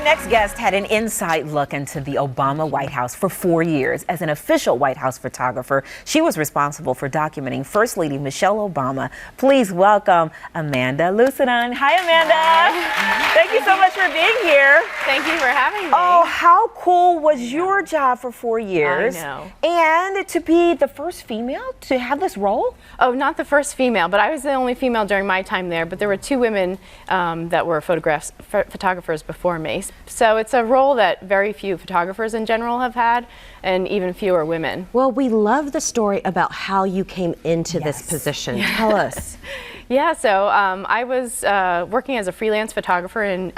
next guest had an inside look into the Obama White House for 4 years. As an official White House photographer, she was responsible for documenting First Lady Michelle Obama. Please welcome Amanda Lucidon. Hi, Amanda. Hi. Thank you so much for being here. Thank you for having me. Oh, how cool was your job for 4 years? I know. And to be the first female to have this role? Oh, not the first female, but I was the only female during my time there. But there were 2 women that were photographers before me. So it's a role that very few photographers in general have had, and even fewer women. Well, we love the story about how you came into this position. Tell us. Yeah, so I was working as a freelance photographer in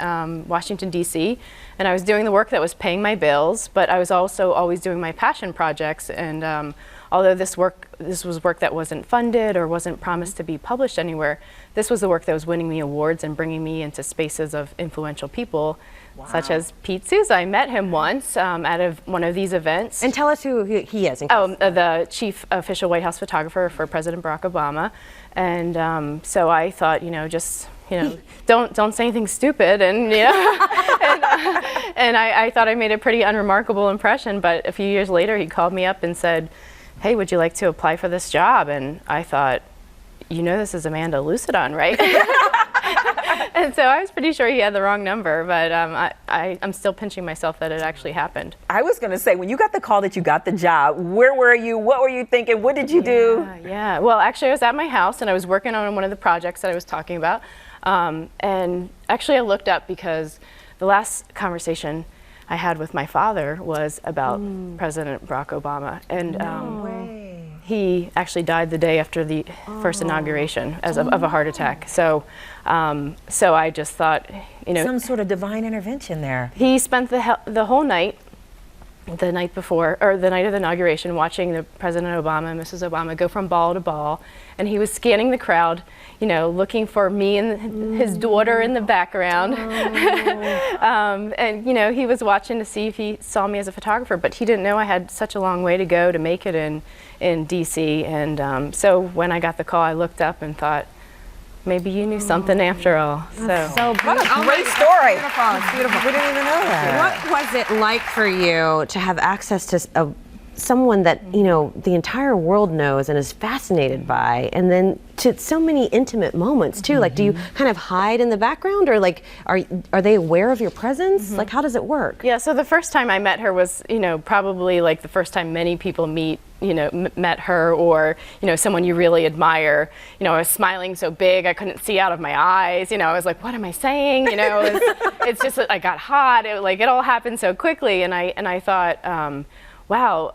Washington, D.C., and I was doing the work that was paying my bills, but I was also always doing my passion projects. And although this was work that wasn't funded or wasn't promised to be published anywhere, this was the work that was winning me awards and bringing me into spaces of influential people, such as Pete Souza. I met him once at one of these events. And tell us who he is. The chief official White House photographer for President Barack Obama. And so I thought, don't say anything stupid, and and I thought I made a pretty unremarkable impression. But a few years later, he called me up and said, "Hey, would you like to apply for this job?" And I thought, this is Amanda Lucidon, right? And so I was pretty sure he had the wrong number, but I'm still pinching myself that it actually happened. I was going to say, when you got the call that you got the job, where were you? What were you thinking? What did you do? Yeah. Well, actually, I was at my house, and I was working on one of the projects that I was talking about. And actually, I looked up because the last conversation I had with my father was about President Barack Obama. And he actually died the day after the first inauguration of a heart attack. So I just thought, some sort of divine intervention there. He spent the whole night, the night before, or the night of the inauguration, watching the President Obama and Mrs. Obama go from ball to ball, and he was scanning the crowd, looking for me and his daughter in the background. And he was watching to see if he saw me as a photographer, but he didn't know I had such a long way to go to make it in DC. And so when I got the call, I looked up and thought, maybe you knew something after all. So what a great story. It's beautiful. We didn't even know that. What was it like for you to have access to someone that the entire world knows and is fascinated by, and then to so many intimate moments too? Like, do you kind of hide in the background, or like are they aware of your presence? Like, how does it work? Yeah, so the first time I met her was probably like the first time many people met her, or someone you really admire. I was smiling so big I couldn't see out of my eyes. I was like, what am I saying? It's just that I got hot. It all happened so quickly, and I thought, wow,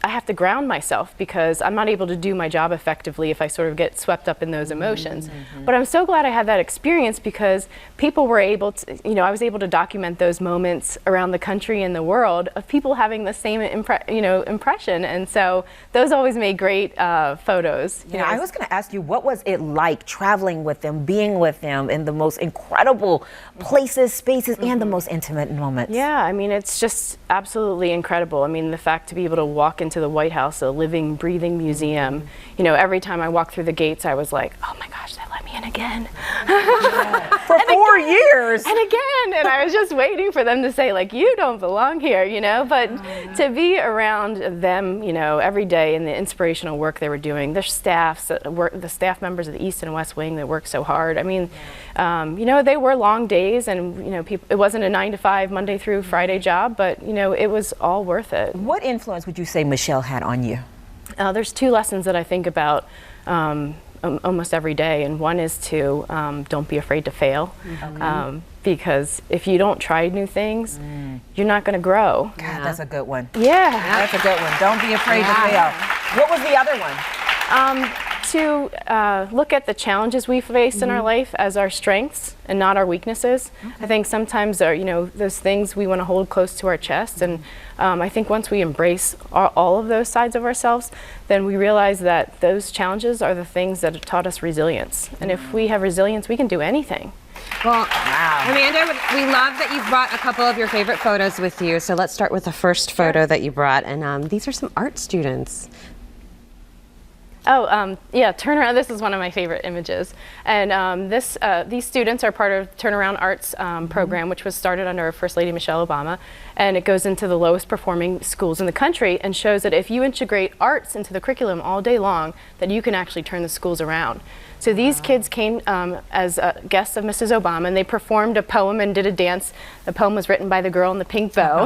I have to ground myself, because I'm not able to do my job effectively if I sort of get swept up in those emotions. But I'm so glad I had that experience, because people were able to, I was able to document those moments around the country and the world of people having the same impression. And so those always made great photos. I was going to ask you, what was it like traveling with them, being with them in the most incredible places, spaces, and the most intimate moments? Yeah, I mean, it's just absolutely incredible. I mean, the fact to be able to walk into the White House, a living, breathing museum. Every time I walked through the gates, I was like, oh my gosh, they let me in again. For 4 years. And again. And I was just waiting for them to say, like, you don't belong here, But to be around them, every day, and the inspirational work they were doing, the staff members of the East and West Wing that worked so hard. I mean, they were long days, and it wasn't a 9-to-5 Monday through Friday job, but it was all worth it. What influence would you say Michelle had on you? There's 2 lessons that I think about almost every day, and one is to don't be afraid to fail, because if you don't try new things, you're not going to grow. God, that's a good one. Yeah. That's a good one. Don't be afraid to fail. What was the other one? To look at the challenges we face in our life as our strengths and not our weaknesses. I think sometimes those things we want to hold close to our chest, and I think once we embrace all of those sides of ourselves, then we realize that those challenges are the things that have taught us resilience. And if we have resilience, we can do anything. Well, Amanda, we love that you've brought a couple of your favorite photos with you. So let's start with the first photo that you brought, and these are some art students. Yeah, Turnaround. This is one of my favorite images. And these students are part of Turnaround Arts program, which was started under First Lady Michelle Obama. And it goes into the lowest performing schools in the country and shows that if you integrate arts into the curriculum all day long, that you can actually turn the schools around. So these kids came as guests of Mrs. Obama, and they performed a poem and did a dance. The poem was written by the girl in the pink bow.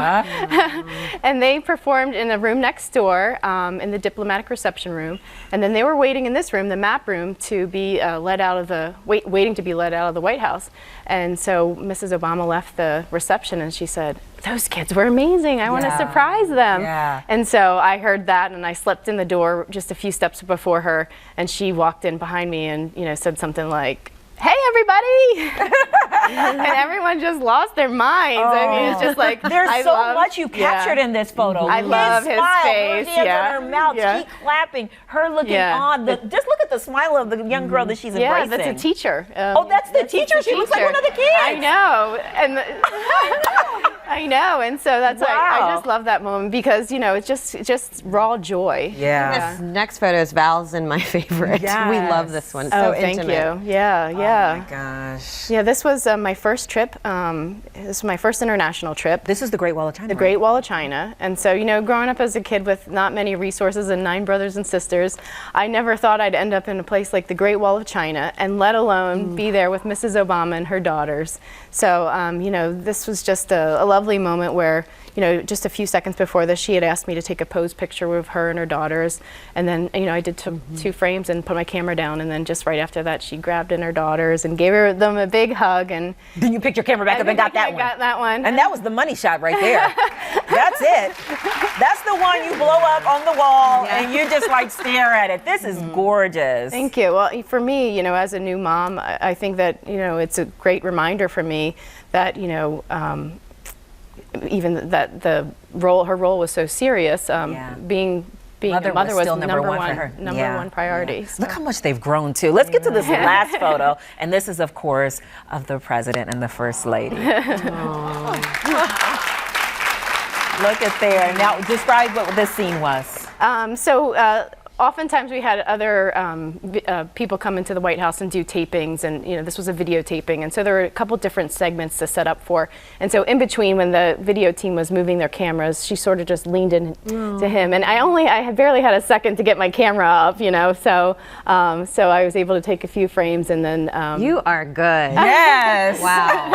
And they performed in a room next door, in the diplomatic reception room. And then they were waiting in this room, the map room, to be let out of the, waiting to be let out of the White House. And so Mrs. Obama left the reception and she said, "Those kids were amazing. I want to surprise them." And so I heard that and I slept in the door just a few steps before her, and she walked in behind me and said something like, "Hey everybody!" And everyone just lost their minds. I mean, it's just like there's so much you captured in this photo. I love his smile, face. Her hands on her mouth, she clapping, her looking on. Just look at the smile of the young girl that she's embracing. Yeah, that's a teacher. That's the teacher. She looks like one of the kids. I know, and I know, and so that's why I just love that moment because it's just raw joy. This next photo is Val's and my favorite. We love this one. So thank intimate. you. Yeah. Oh my gosh. Yeah, this was my first trip. This was my first international trip. This is the Great Wall of China. The Great Wall of China. And so, growing up as a kid with not many resources and 9 brothers and sisters, I never thought I'd end up in a place like the Great Wall of China, and let alone be there with Mrs. Obama and her daughters. So, this was just a lovely moment where, just a few seconds before this, she had asked me to take a pose picture with her and her daughters. And then, I did 2 frames and put my camera down. And then just right after that, she grabbed in her daughters and gave them a big hug. And then you picked your camera back up and got that one. Got that one. And that was the money shot right there. That's it. That's the one you blow up on the wall and you just like stare at it. This is gorgeous. Thank you. Well, for me, as a new mom, I think that, it's a great reminder for me that, even that her role was so serious. Being a mother was number one priority. So. Look how much they've grown too. Let's get to this last photo, and this is, of course, of the president and the first lady. Look at there. Now, describe what this scene was. Oftentimes we had other people come into the White House and do tapings, and this was a videotaping, and so there were a couple different segments to set up for. And so in between, when the video team was moving their cameras, she sort of just leaned in to him, and I had barely had a second to get my camera up, so I was able to take a few frames, and then you are good. Yes. Wow.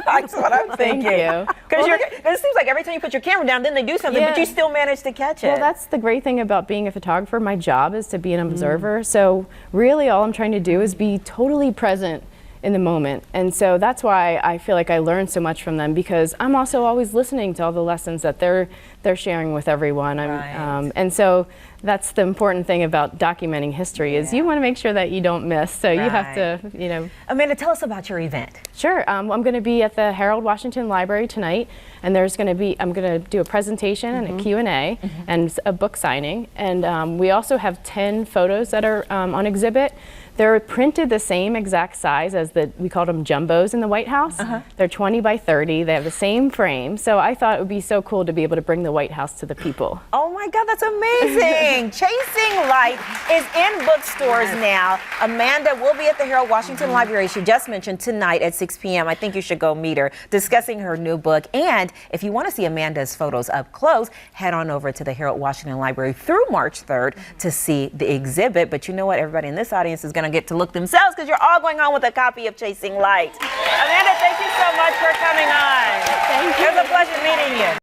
That's what I'm thinking. Thank you. Because it seems like every time you put your camera down, then they do something, but you still manage to catch it. Well, that's the great thing about being a photographer. My job is to be an observer. So really all I'm trying to do is be totally present in the moment. And so that's why I feel like I learn so much from them, because I'm also always listening to all the lessons that they're sharing with everyone. And so that's the important thing about documenting history is you want to make sure that you don't miss. So you have to, Amanda, tell us about your event. Sure. I'm going to be at the Harold Washington Library tonight, and I'm going to do a presentation and a Q&A and a book signing. And we also have 10 photos that are on exhibit. They're printed the same exact size as we called them jumbos in the White House. They're 20 by 30. They have the same frame. So I thought it would be so cool to be able to bring the White House to the people. Oh my God, that's amazing. Chasing Light is in bookstores now. Amanda will be at the Harold Washington Library, she just mentioned, tonight at 6 p.m. I think you should go meet her, discussing her new book. And if you want to see Amanda's photos up close, head on over to the Harold Washington Library through March 3rd to see the exhibit. But you know what? Everybody in this audience is going to get to look themselves, because you're all going on with a copy of Chasing Light. Amanda, thank you so much for coming on.